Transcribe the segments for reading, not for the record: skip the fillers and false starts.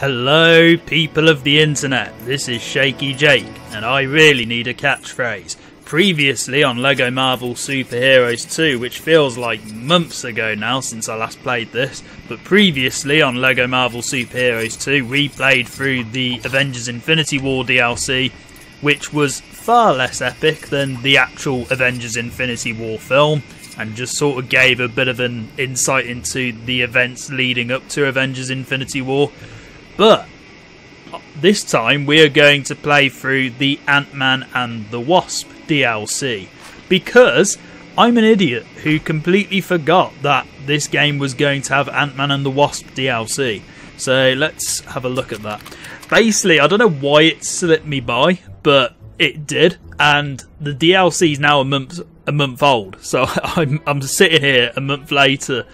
Hello people of the internet, this is Shaky Jake, and I really need a catchphrase. Previously on LEGO Marvel Super Heroes 2, which feels like months ago now since I last played this, but previously on LEGO Marvel Super Heroes 2 we played through the Avengers Infinity War DLC, which was far less epic than the actual Avengers Infinity War film, and just sort of gave a bit of an insight into the events leading up to Avengers Infinity War. But this time we are going to play through the Ant-Man and the Wasp DLC, because I'm an idiot who completely forgot that this game was going to have Ant-Man and the Wasp DLC. So let's have a look at that. Basically, I don't know why it slipped me by, but it did, and the DLC is now a month old. So I'm sitting here a month later,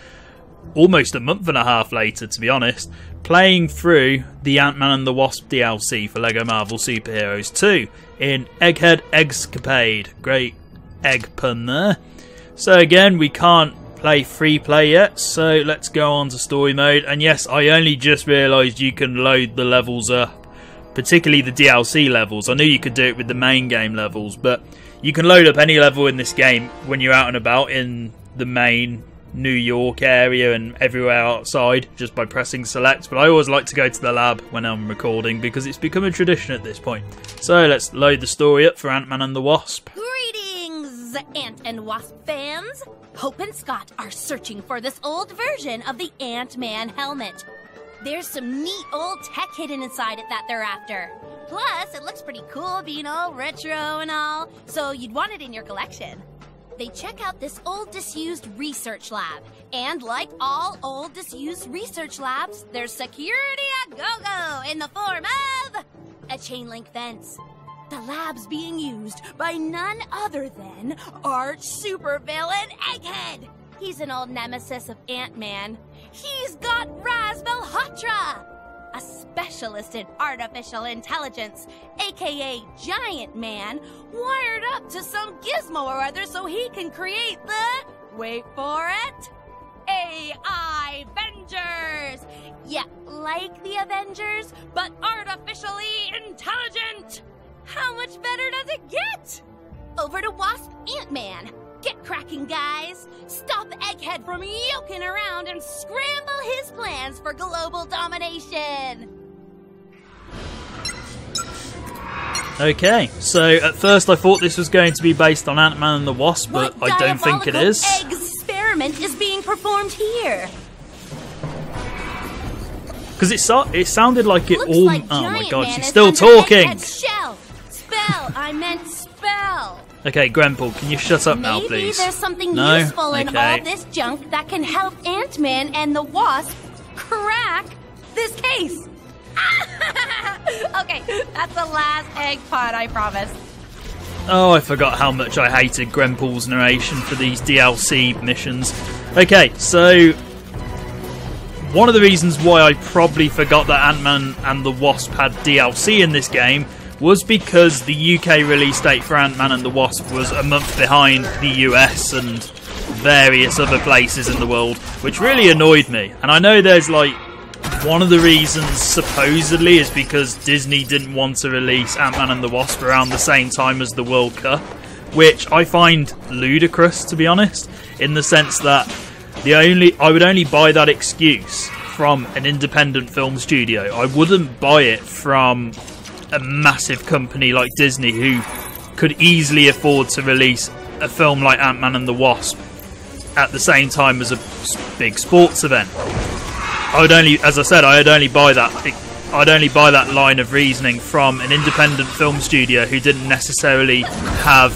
almost a month and a half later to be honest, playing through the Ant-Man and the Wasp DLC for LEGO Marvel Super Heroes 2 in Egghead Eggscapade. Great egg pun there. So again, we can't play free play yet, so let's go on to story mode. And yes, I only just realised you can load the levels up, particularly the DLC levels. I knew you could do it with the main game levels, but you can load up any level in this game when you're out and about in the main New York area and everywhere outside just by pressing select. But I always like to go to the lab when I'm recording because it's become a tradition at this point. So let's load the story up for Ant-Man and the Wasp. Greetings, Ant and Wasp fans! Hope and Scott are searching for this old version of the Ant-Man helmet. There's some neat old tech hidden inside it that they're after. Plus, it looks pretty cool being all retro and all, so you'd want it in your collection. They check out this old disused research lab, and like all old disused research labs, there's security a go-go in the form of a chain link fence. The lab's being used by none other than arch supervillain Egghead. He's an old nemesis of Ant-Man. He's got Razmalhotra, a specialist in artificial intelligence, aka Giant Man, wired up to some gizmo or other so he can create the, wait for it, AI Avengers! Yeah, like the Avengers, but artificially intelligent! How much better does it get? Over to Wasp Ant-Man. Get cracking, guys! Stop Egghead from yoking around and scramble his plans for global domination! Okay, so at first I thought this was going to be based on Ant-Man and the Wasp, but I don't think it is. What experiment is being performed here? Because it sounded like it all... Like oh my god, Man she's still talking! Shell. Spell, I meant spell! Okay, Grenpool, can you shut up now, please? Maybe there's something no? useful in okay. all this junk that can help Ant-Man and the Wasp crack this case. Okay, that's the last egg pod, I promise. Oh, I forgot how much I hated Grenpool's narration for these DLC missions. Okay, so one of the reasons why I probably forgot that Ant-Man and the Wasp had DLC in this game was because the UK release date for Ant-Man and the Wasp was a month behind the US and various other places in the world, which really annoyed me. And I know there's like, one of the reasons supposedly is because Disney didn't want to release Ant-Man and the Wasp around the same time as the World Cup, which I find ludicrous, to be honest, in the sense that I would only buy that excuse from an independent film studio. I wouldn't buy it from a massive company like Disney who could easily afford to release a film like Ant-Man and the Wasp at the same time as a big sports event. I'd only buy that line of reasoning from an independent film studio who didn't necessarily have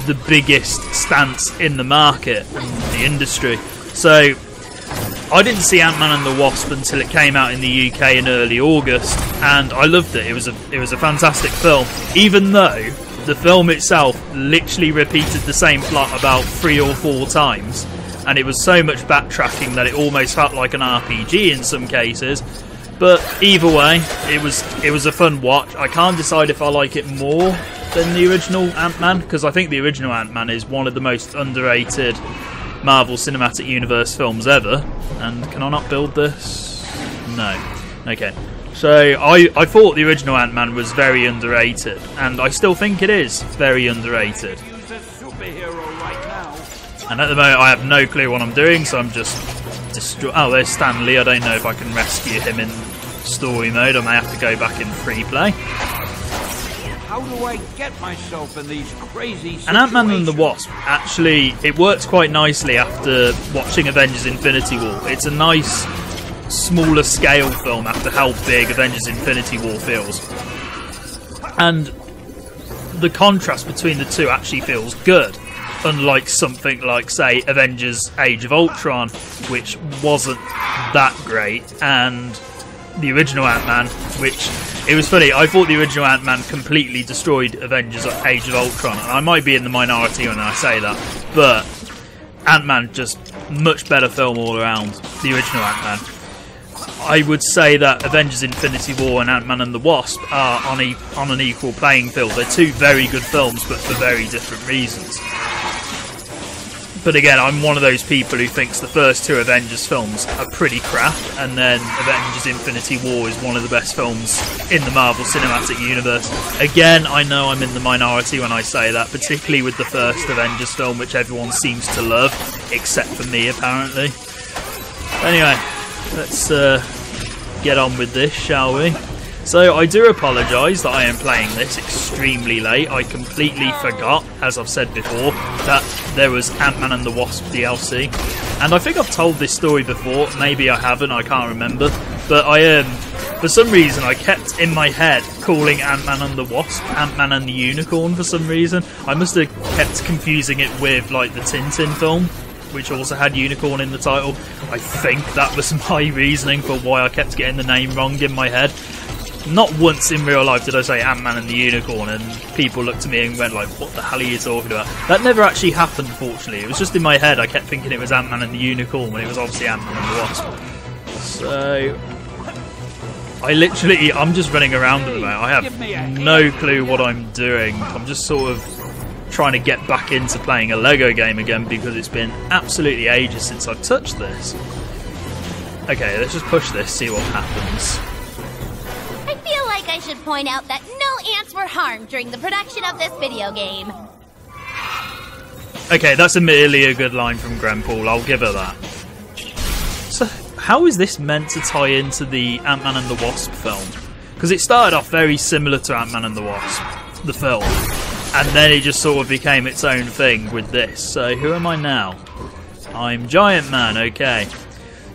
the biggest stance in the market and the industry. So I didn't see Ant-Man and the Wasp until it came out in the UK in early August, and I loved it. It was a fantastic film, even though the film itself literally repeated the same plot about 3 or 4 times, and it was so much backtracking that it almost felt like an RPG in some cases. But either way, it was a fun watch. I can't decide if I like it more than the original Ant-Man, because I think the original Ant-Man is one of the most underrated Marvel Cinematic Universe films ever. And can I not build this? No. Okay. So I thought the original Ant-Man was very underrated, and I still think it is very underrated. And at the moment I have no clue what I'm doing, so I'm just oh, there's Stan Lee. I don't know if I can rescue him in story mode. I may have to go back in free play. How do I get myself in these crazy situations? And Ant-Man and the Wasp, actually, it works quite nicely after watching Avengers Infinity War. It's a nice, smaller scale film after how big Avengers Infinity War feels. And the contrast between the two actually feels good. Unlike something like, say, Avengers Age of Ultron, which wasn't that great, and the original Ant-Man, which, it was funny, I thought the original Ant-Man completely destroyed Avengers Age of Ultron, and I might be in the minority when I say that, but Ant-Man, just much better film all around, the original Ant-Man. I would say that Avengers Infinity War and Ant-Man and the Wasp are on an equal playing field. They're two very good films, but for very different reasons. But again, I'm one of those people who thinks the first two Avengers films are pretty crap, and then Avengers Infinity War is one of the best films in the Marvel Cinematic Universe. Again, I know I'm in the minority when I say that, particularly with the first Avengers film, which everyone seems to love, except for me, apparently. Anyway, let's get on with this, shall we? So I do apologise that I am playing this extremely late. I completely forgot, as I've said before, that there was Ant-Man and the Wasp DLC. And I think I've told this story before, maybe I haven't, I can't remember. But for some reason, I kept in my head calling Ant-Man and the Wasp Ant-Man and the Unicorn for some reason. I must have kept confusing it with, like, the Tintin film, which also had unicorn in the title. I think that was my reasoning for why I kept getting the name wrong in my head. Not once in real life did I say Ant-Man and the Unicorn and people looked at me and went like, what the hell are you talking about? That never actually happened, fortunately. It was just in my head. I kept thinking it was Ant-Man and the Unicorn when it was obviously Ant-Man and the Wasp. So I'm just running around at the moment. I have no clue what I'm doing. I'm just sort of trying to get back into playing a Lego game again because it's been absolutely ages since I've touched this. Okay, let's just push this, see what happens. I feel like I should point out that no ants were harmed during the production of this video game. Okay, that's admittedly a good line from Grenpool, I'll give her that. So, how is this meant to tie into the Ant-Man and the Wasp film? Because it started off very similar to Ant-Man and the Wasp, the film. And then it just sort of became its own thing with this. So, who am I now? I'm Giant Man, okay.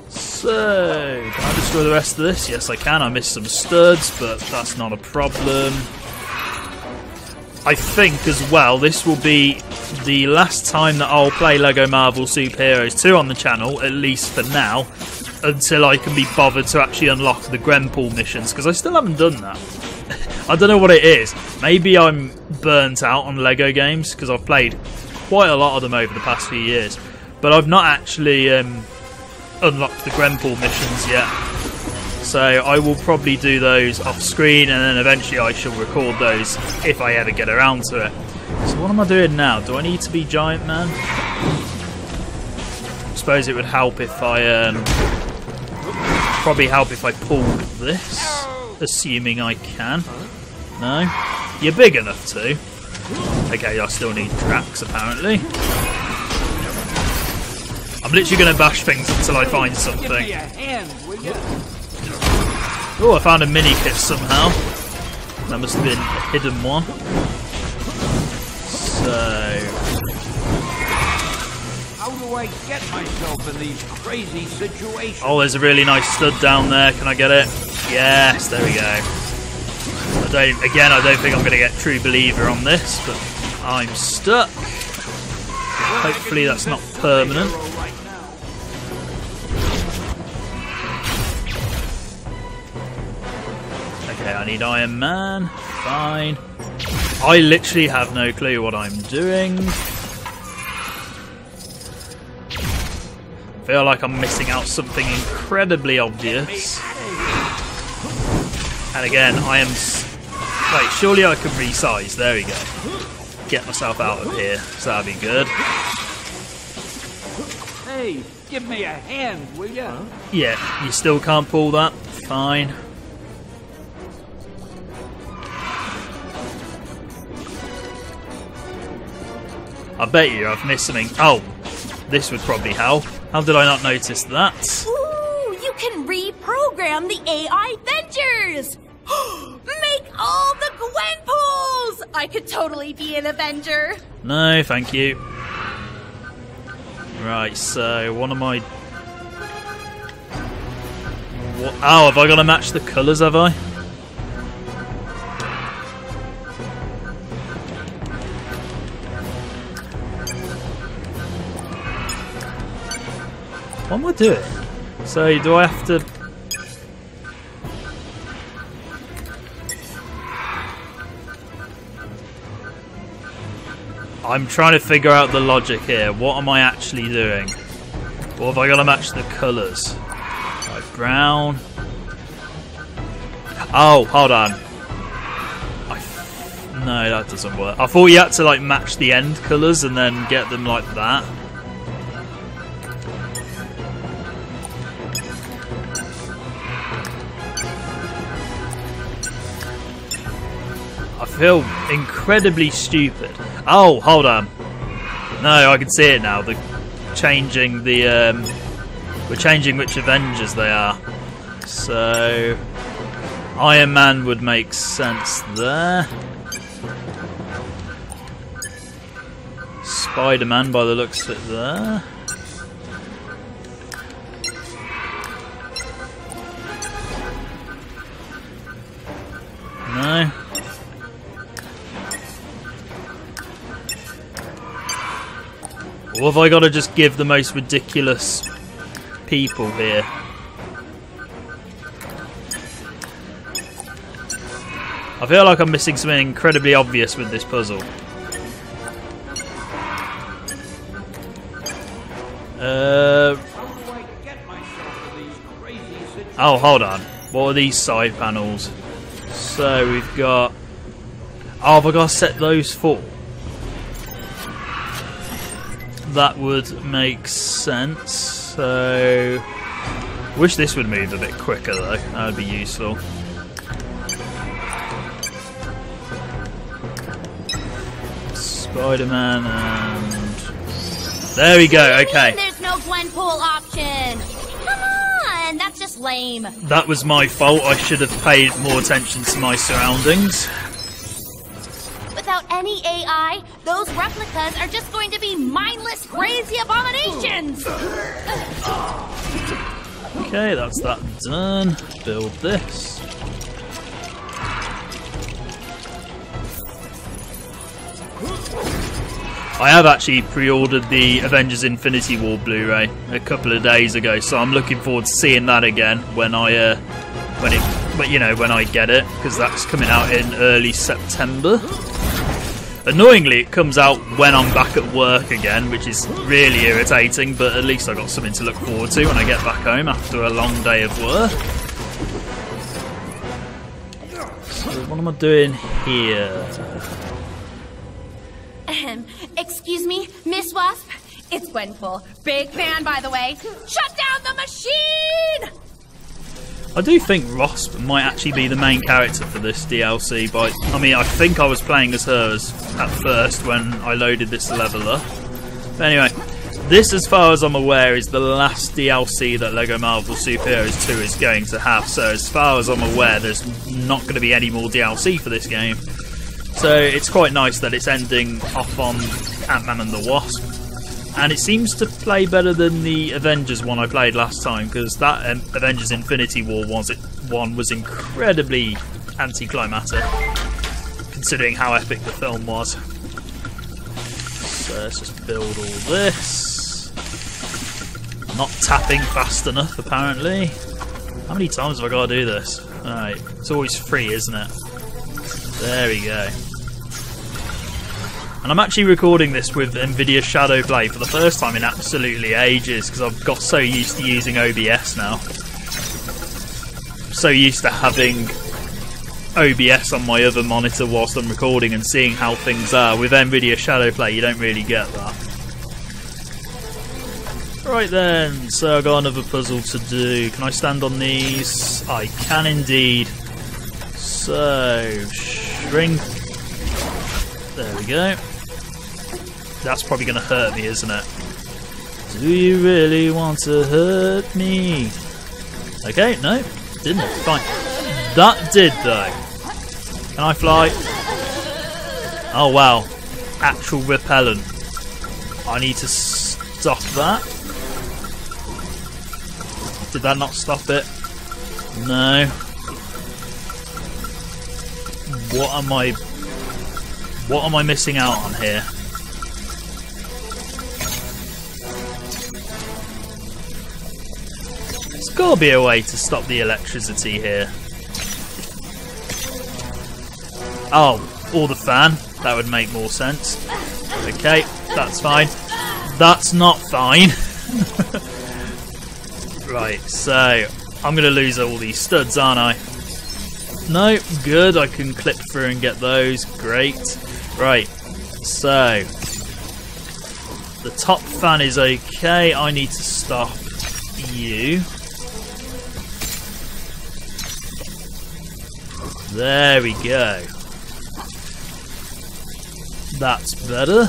So, can I destroy the rest of this? Yes, I can. I missed some studs, but that's not a problem. I think, as well, this will be the last time that I'll play LEGO Marvel Superheroes 2 on the channel, at least for now, until I can be bothered to actually unlock the Grenpool missions, because I still haven't done that. I don't know what it is. Maybe I'm burnt out on LEGO games, because I've played quite a lot of them over the past few years, but I've not actually unlocked the Grenpool missions yet. So I will probably do those off screen, and then eventually I shall record those if I ever get around to it. So what am I doing now? Do I need to be Giant Man? I suppose it would help if I probably help if I pulled this, assuming I can. No? You're big enough to. Okay, I still need tracks apparently. I'm literally going to bash things until I find something. Oh, I found a mini kit somehow. That must have been a hidden one. So, how do I get myself in these crazy situations? Oh, there's a really nice stud down there. Can I get it? Yes, there we go. I don't think I'm going to get True Believer on this, but I'm stuck. Hopefully that's not permanent. Okay, I need Iron Man. Fine. I literally have no clue what I'm doing. Feel like I'm missing out something incredibly obvious. And again, I am... Wait, surely I can resize. There we go. Get myself out of here, so that'll be good. Hey, give me a hand, will ya? Yeah, you still can't pull that. Fine. I bet you I've missed something. Oh, this would probably help. How did I not notice that? Ooh, you can reprogram the AI Avengers! Make all the Gwenpools! I could totally be an Avenger. No, thank you. Right, so what am I... What? Oh, have I got to match the colours, have I? What am I doing? So, do I have to... I'm trying to figure out the logic here. What am I actually doing? Or have I got to match the colours? Right, brown. Oh, hold on. No, that doesn't work. I thought you had to like match the end colours and then get them like that. I feel incredibly stupid. Oh, hold on. No, I can see it now. We're changing which Avengers they are. So Iron Man would make sense there. Spider-Man by the looks of it there. No. Or have I got to just give the most ridiculous people here? I feel like I'm missing something incredibly obvious with this puzzle. Oh, hold on. What are these side panels? So we've got... Oh, have I got to set those full? That would make sense. So... Wish this would move a bit quicker though. That would be useful. Spider-Man and... There we go, okay. There's no Gwenpool option! Come on, that's just lame. That was my fault. I should have paid more attention to my surroundings. Without any AI, those replicas are just going to be mindless, crazy abominations! Okay, that's that done. Build this. I have actually pre-ordered the Avengers Infinity War Blu-ray a couple of days ago, so I'm looking forward to seeing that again when I when I get it, because that's coming out in early September. Annoyingly, it comes out when I'm back at work again, which is really irritating, but at least I've got something to look forward to when I get back home after a long day of work. So what am I doing here? Excuse me, Miss Wasp? It's Gwenpool. Big fan, by the way. Shut down the machine! I do think Wasp might actually be the main character for this DLC, but I mean, I think I was playing as her at first when I loaded this level up. But anyway, this, as far as I'm aware, is the last DLC that LEGO Marvel Super Heroes 2 is going to have. So as far as I'm aware, there's not going to be any more DLC for this game. So it's quite nice that it's ending off on Ant-Man and the Wasp. And it seems to play better than the Avengers one I played last time, because that Avengers Infinity War one was incredibly anticlimactic, considering how epic the film was. So let's just build all this. Not tapping fast enough, apparently. How many times have I got to do this? Alright, it's always free, isn't it? There we go. And I'm actually recording this with NVIDIA Shadowplay for the first time in absolutely ages, because I've got so used to using OBS now. I'm so used to having OBS on my other monitor whilst I'm recording and seeing how things are. With NVIDIA Shadowplay, you don't really get that. Right then, so I've got another puzzle to do. Can I stand on these? I can indeed. So, shrink. There we go. That's probably going to hurt me, isn't it? Do you really want to hurt me? Okay, no, didn't. Fine. That did, though. Can I fly? Oh, wow. Actual repellent. I need to stop that. Did that not stop it? No. What am I missing out on here? There's got to be a way to stop the electricity here. Oh, or the fan. That would make more sense. Okay, that's fine. That's not fine. Right, so I'm going to lose all these studs, aren't I? No, good. I can clip through and get those. Great. Right, so the top fan is okay. I need to stop you. There we go. That's better.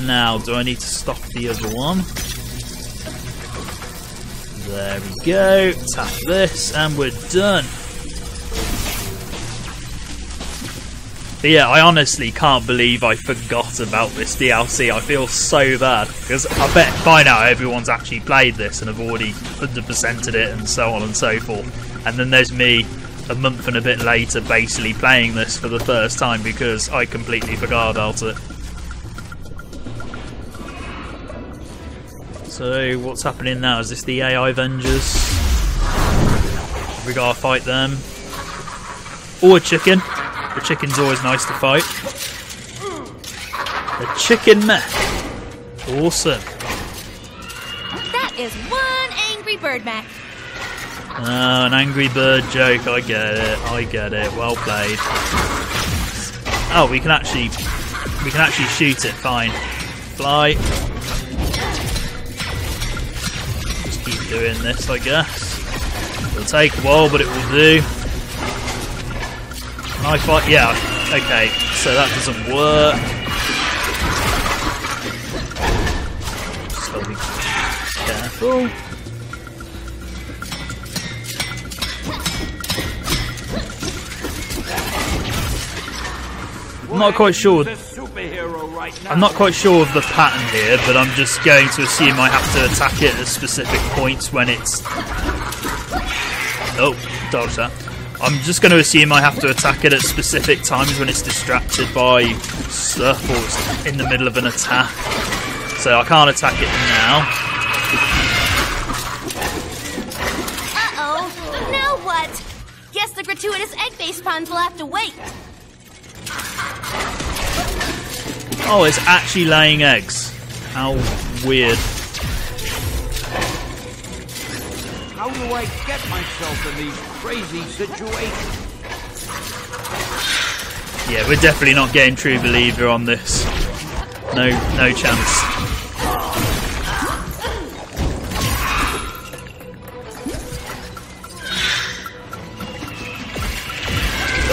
Now, do I need to stop the other one? There we go. Tap this and we're done. But yeah, I honestly can't believe I forgot about this DLC. I feel so bad because I bet by now everyone's actually played this and have already 100%ed it and so on and so forth. And then there's me a month and a bit later basically playing this for the first time because I completely forgot about it. So what's happening now? Is this the AI Avengers? We gotta fight them. Or a chicken. The chicken's always nice to fight. The chicken mech. Awesome. That is one angry bird mech. Oh, an angry bird joke. I get it. I get it. Well played. Oh, we can actually shoot it. Fine. Fly. Just keep doing this, I guess. It'll take a while, but it will do. Can I fight? Yeah. Okay. So that doesn't work. Just gotta be careful. I'm not quite sure. I'm not quite sure of the pattern here, but I'm just going to assume I have to attack it at specific points when it's. Oh, dodge that. I'm just going to assume I have to attack it at specific times when it's distracted by stuff or it's in the middle of an attack. So I can't attack it now. Uh-oh. Now what? Guess the gratuitous egg-based puns will have to wait. Oh, it's actually laying eggs. How weird. How do I get myself in these crazy situations? Yeah, we're definitely not getting True Believer on this. No chance.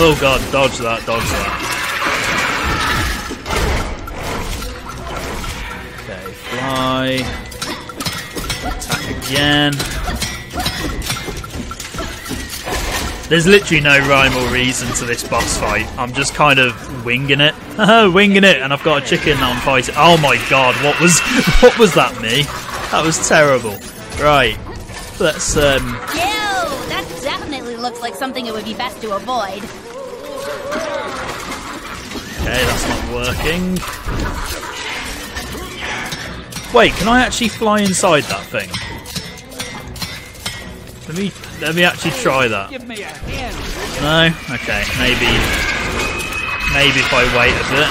Oh god, dodge that, dodge that. Okay, fly. Attack again. There's literally no rhyme or reason to this boss fight. I'm just kind of winging it. Winging it, and I've got a chicken that I'm fighting. Oh my god, what was that, me? That was terrible. Right. Let's Yo, that definitely looks like something it would be best to avoid. Okay, that's not working. Wait, can I actually fly inside that thing? Let me actually try that. Give me a hand. No? Okay, maybe if I wait a bit.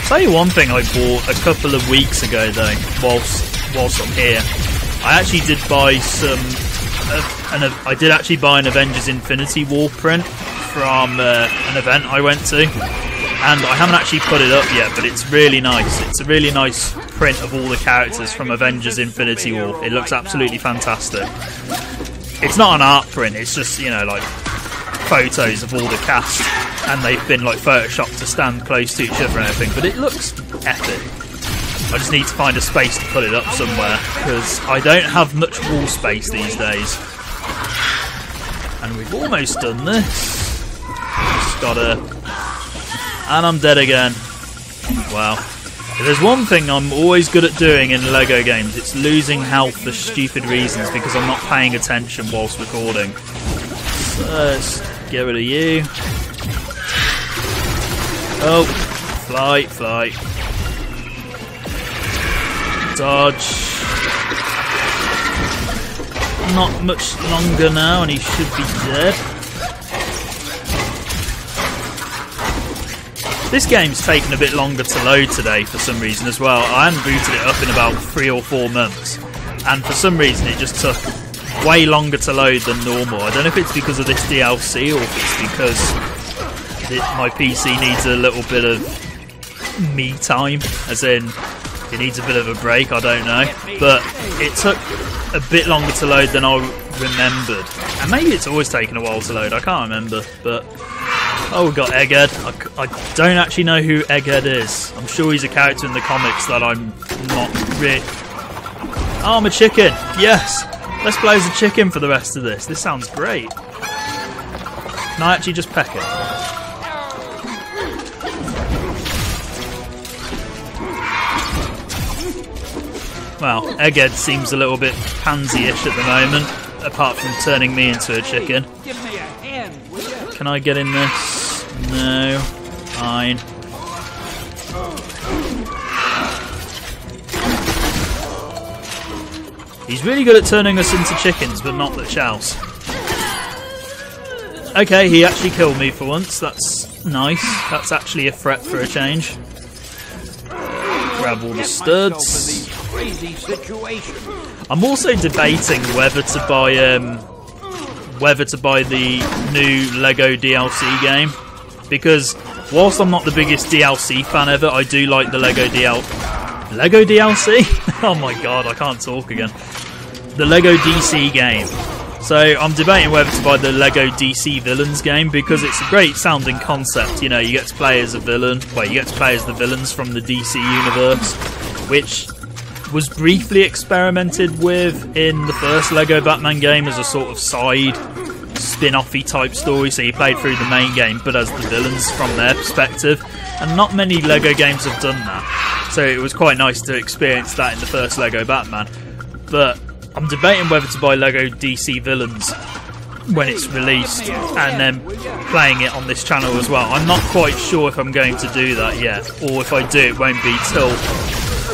Tell you one thing I bought a couple of weeks ago though, whilst I'm here. I actually did buy I did actually buy an Avengers Infinity War print from an event I went to. And I haven't actually put it up yet, but it's really nice. It's a really nice print of all the characters from Avengers Infinity War. It looks absolutely fantastic. It's not an art print, it's just, you know, like photos of all the cast, and they've been like photoshopped to stand close to each other and everything, but it looks epic. I just need to find a space to put it up somewhere, because I don't have much wall space these days. And we've almost done this. Just gotta... And I'm dead again. Wow. If there's one thing I'm always good at doing in LEGO games, it's losing health for stupid reasons because I'm not paying attention whilst recording. So let's get rid of you. Oh, fly, fly. Dodge. Not much longer now and he should be dead. This game's taken a bit longer to load today for some reason as well. I hadn't booted it up in about 3 or 4 months, and for some reason it just took way longer to load than normal. I don't know if it's because of this DLC or if it's because my PC needs a little bit of me time, as in it needs a bit of a break, I don't know. But it took a bit longer to load than I remembered. And maybe it's always taken a while to load, I can't remember, but... Oh, we've got Egghead. I don't actually know who Egghead is. I'm sure he's a character in the comics that I'm not really... Oh, I'm a chicken! Yes! Let's play as a chicken for the rest of this. This sounds great. Can I actually just peck it? Well, Egghead seems a little bit pansy-ish at the moment, apart from turning me into a chicken. Can I get in this? No. Fine. He's really good at turning us into chickens, but not much else. Okay, he actually killed me for once. That's nice. That's actually a threat for a change. Grab all the studs. I'm also debating whether to buy the new LEGO DLC game, because whilst I'm not the biggest DLC fan ever, I do like the LEGO DLC? Oh my god, I can't talk again. The LEGO DC game. So I'm debating whether to buy the LEGO DC Villains game, because it's a great sounding concept. You know, you get to play as a villain. Well, you get to play as the villains from the DC universe, which was briefly experimented with in the first LEGO Batman game as a sort of side spin-off-y type story. So you played through the main game, but as the villains from their perspective. And not many LEGO games have done that. So it was quite nice to experience that in the first LEGO Batman. But I'm debating whether to buy LEGO DC Villains when it's released and then playing it on this channel as well. I'm not quite sure if I'm going to do that yet, or if I do, it won't be till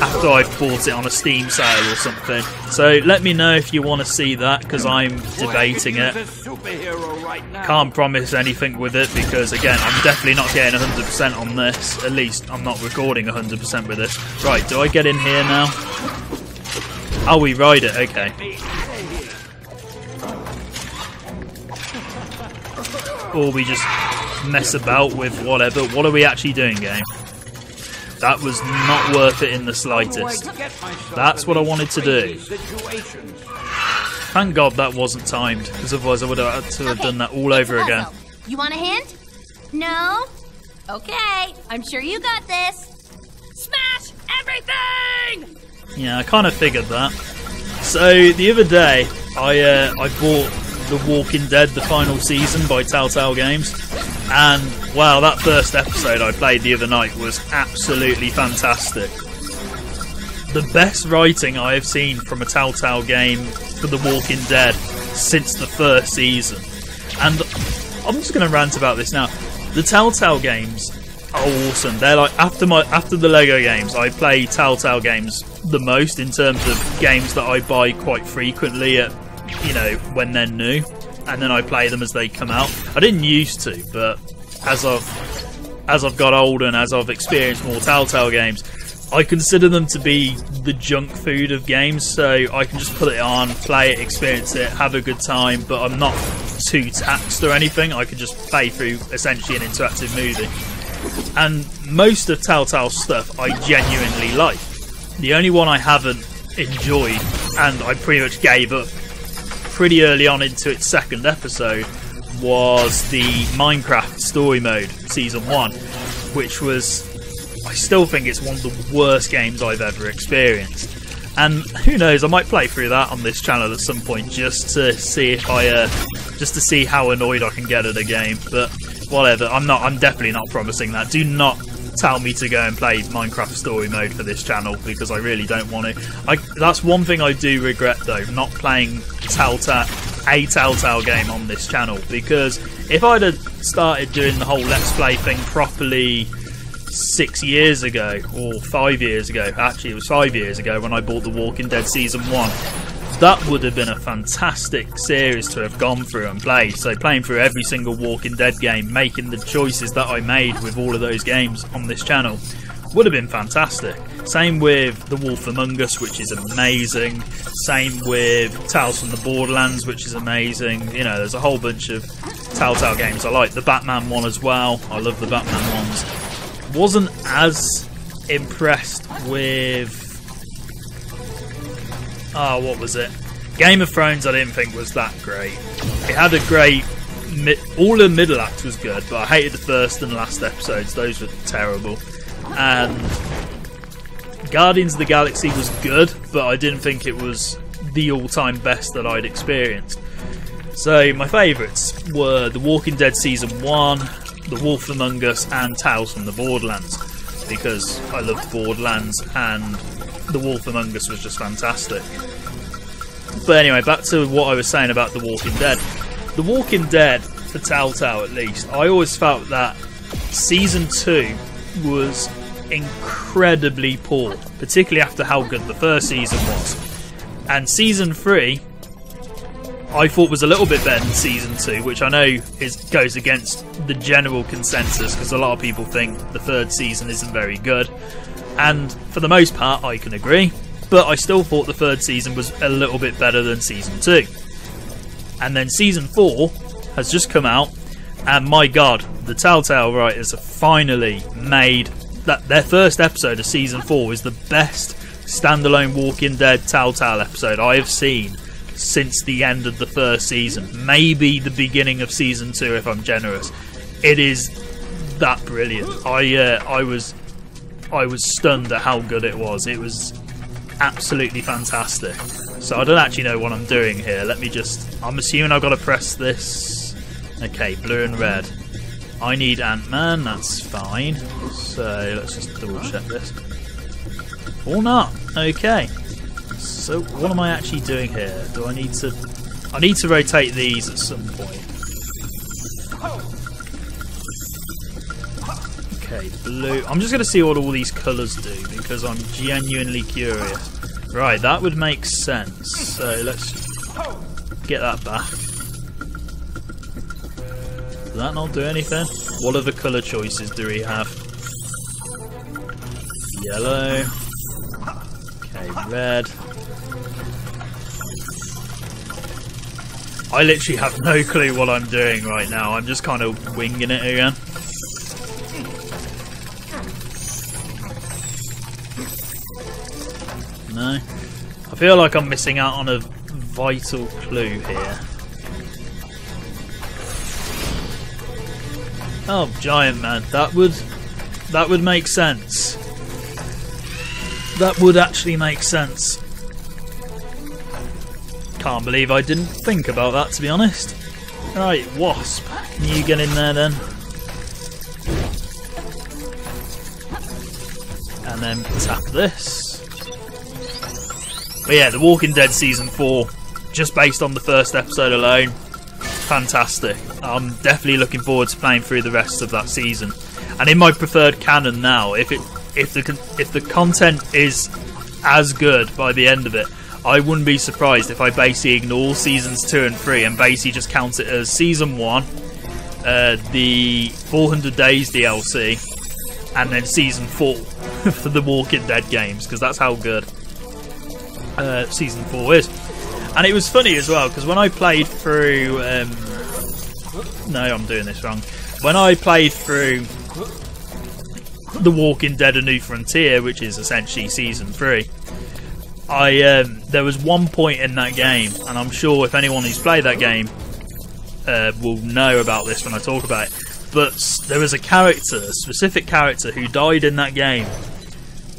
after I've bought it on a Steam sale or something. So let me know if you want to see that, because I'm debating it. Can't promise anything with it, because again, I'm definitely not getting 100% on this. At least I'm not recording 100% with this. Right, do I get in here now? Oh, we ride it, okay. Or we just mess about with whatever. What are we actually doing, game? That was not worth it in the slightest. That's what I wanted to do. Thank God that wasn't timed, because otherwise I would have had to have done that all over again. You want a hint? No? Okay, I'm sure you got this. Smash everything! Yeah, I kind of figured that. So the other day, I bought The Walking Dead: The Final Season by Telltale Games, and wow, that first episode I played the other night was absolutely fantastic. The best writing I have seen from a Telltale game for The Walking Dead since the first season. And I'm just going to rant about this now. The Telltale games are awesome. They're like, after the LEGO games, I play Telltale games the most in terms of games that I buy quite frequently at, you know, when they're new, and then I play them as they come out. I didn't used to, but as I've got older and as I've experienced more Telltale games, I consider them to be the junk food of games. So I can just put it on, play it, experience it, have a good time, but I'm not too taxed or anything. I can just play through essentially an interactive movie. And most of Telltale's stuff I genuinely like. The only one I haven't enjoyed, and I pretty much gave up pretty early on into its second episode, was the Minecraft story mode season 1, which was, I still think it's one of the worst games I've ever experienced. And who knows, I might play through that on this channel at some point just to see if just to see how annoyed I can get at a game. But whatever, I'm definitely not promising that. Do not tell me to go and play Minecraft story mode for this channel, because I really don't want to. That's one thing I do regret though, not playing a Telltale game on this channel, because if I'd have started doing the whole Let's Play thing properly 6 years ago, or 5 years ago, actually it was 5 years ago when I bought The Walking Dead Season 1, that would have been a fantastic series to have gone through and played. So playing through every single Walking Dead game, making the choices that I made with all of those games on this channel, would have been fantastic. Same with The Wolf Among Us, which is amazing. Same with Tales from the Borderlands, which is amazing. You know, there's a whole bunch of Telltale games. I like the Batman one as well. I love the Batman ones. Wasn't as impressed with... what was it? Game of Thrones I didn't think was that great. It had a great... all the middle act was good, but I hated the first and last episodes. Those were terrible. And Guardians of the Galaxy was good, but I didn't think it was the all-time best that I'd experienced. So my favourites were The Walking Dead Season 1, The Wolf Among Us, and Tales from the Borderlands, because I loved Borderlands and The Wolf Among Us was just fantastic. But anyway, back to what I was saying about The Walking Dead. The Walking Dead, for Telltale at least, I always felt that Season 2 was incredibly poor, particularly after how good the first season was. And Season 3, I thought was a little bit better than Season 2, which I know goes against the general consensus, because a lot of people think the third season isn't very good. And for the most part, I can agree. But I still thought the third season was a little bit better than Season 2. And then Season 4 has just come out, and my god, the Telltale writers have finally made that their first episode of Season 4 is the best standalone Walking Dead Telltale episode I have seen since the end of the first season. Maybe the beginning of Season 2 if I'm generous. It is that brilliant. I was stunned at how good it was. It was absolutely fantastic. So I don't actually know what I'm doing here. I'm assuming I've got to press this. Okay, blue and red. I need Ant-Man, that's fine. So let's just double check this. Or not. Okay. So what am I actually doing here? Do I need to... I need to rotate these at some point. Okay, blue. I'm just going to see what all these colours do, because I'm genuinely curious. Right, that would make sense. So let's get that back. Does that not do anything? What other colour choices do we have? Yellow. Okay, red. I literally have no clue what I'm doing right now. I'm just kind of winging it again. No. I feel like I'm missing out on a vital clue here. Oh, Giant Man. That would make sense. That would actually make sense. Can't believe I didn't think about that, to be honest. Right, Wasp. Can you get in there then? And then tap this. But yeah, The Walking Dead Season 4, just based on the first episode alone, fantastic. I'm definitely looking forward to playing through the rest of that season. And in my preferred canon now, if the content is as good by the end of it, I wouldn't be surprised if I basically ignore Seasons 2 and 3 and basically just count it as Season 1, the 400 Days DLC, and then Season 4 for the Walking Dead games, because that's how good Season 4 is. And it was funny as well, because when I played through... no, I'm doing this wrong. When I played through The Walking Dead A New Frontier, which is essentially Season 3, there was one point in that game, and I'm sure if anyone who's played that game will know about this when I talk about it. But there was a character, a specific character, who died in that game.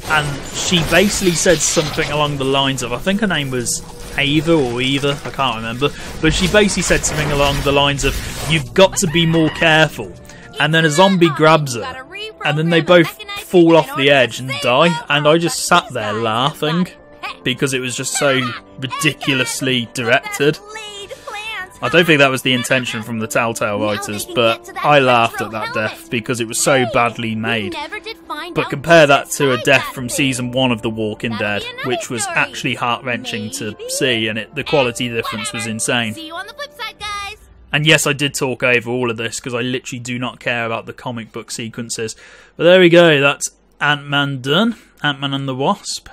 And she basically said something along the lines of, I think her name was Ava or Eva, I can't remember. But she basically said something along the lines of, you've got to be more careful. And then a zombie grabs her. And then they both fall off the edge and die. And I just sat there laughing. Because it was just so ridiculously directed. I don't think that was the intention from the Telltale writers, but I laughed at that death because it was so badly made. But compare that to a death from Season 1 of The Walking Dead, which was actually heart-wrenching to see, and the quality difference was insane. And yes, I did talk over all of this because I literally do not care about the comic book sequences. But there we go, that's Ant-Man done. Ant-Man and the Wasp.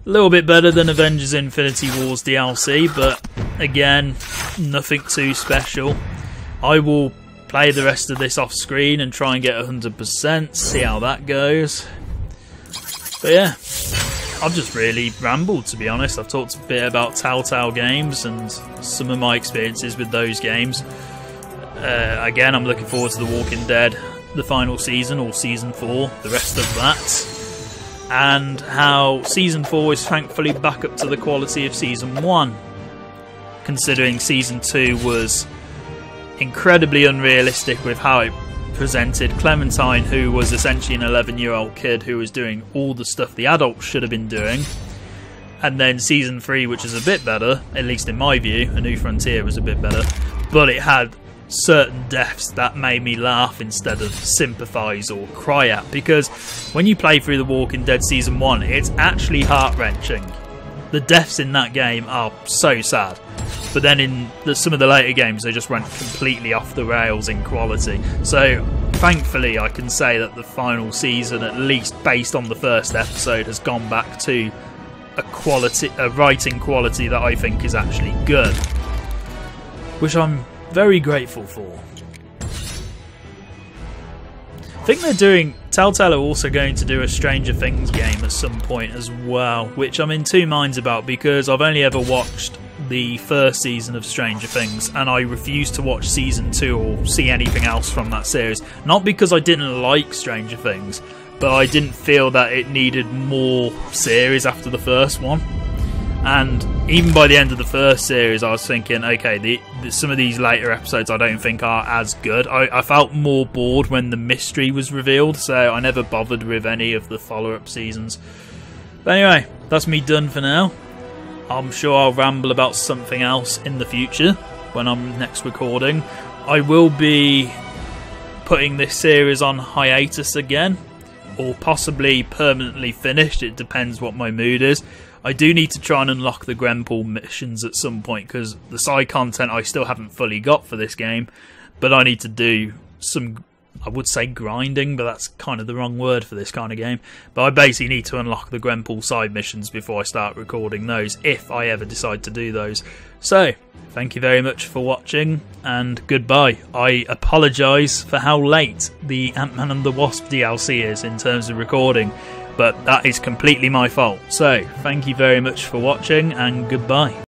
A little bit better than Avengers Infinity Wars DLC, but again, nothing too special. I will play the rest of this off screen and try and get 100%, see how that goes. But yeah, I've just really rambled, to be honest. I've talked a bit about Telltale games and some of my experiences with those games. Again, I'm looking forward to The Walking Dead, the final season, or Season 4, the rest of that. And how Season 4 is thankfully back up to the quality of Season 1. Considering Season 2 was incredibly unrealistic with how it presented Clementine, who was essentially an 11-year-old kid who was doing all the stuff the adults should have been doing. And then Season 3, which is a bit better, at least in my view, A New Frontier was a bit better, but it had certain deaths that made me laugh instead of sympathise or cry at, because when you play through The Walking Dead Season 1, it's actually heart-wrenching. The deaths in that game are so sad, but then in some of the later games they just went completely off the rails in quality. So thankfully I can say that the final season, at least based on the first episode, has gone back to a writing quality that I think is actually good, which I'm very grateful for. I think Telltale are also going to do a Stranger Things game at some point as well, which I'm in two minds about because I've only ever watched the first season of Stranger Things and I refuse to watch Season 2 or see anything else from that series. Not because I didn't like Stranger Things, but I didn't feel that it needed more series after the first one. And even by the end of the first series, I was thinking, okay, some of these later episodes I don't think are as good. I felt more bored when the mystery was revealed, so I never bothered with any of the follow-up seasons. But anyway, that's me done for now. I'm sure I'll ramble about something else in the future when I'm next recording. I will be putting this series on hiatus again, or possibly permanently finished. It depends what my mood is. I do need to try and unlock the Grenpool missions at some point because the side content I still haven't fully got for this game, but I need to do some, I would say grinding, but that's kind of the wrong word for this kind of game. But I basically need to unlock the Grenpool side missions before I start recording those, if I ever decide to do those. So, thank you very much for watching, and goodbye. I apologise for how late the Ant-Man and the Wasp DLC is in terms of recording, but that is completely my fault. So, thank you very much for watching, and goodbye.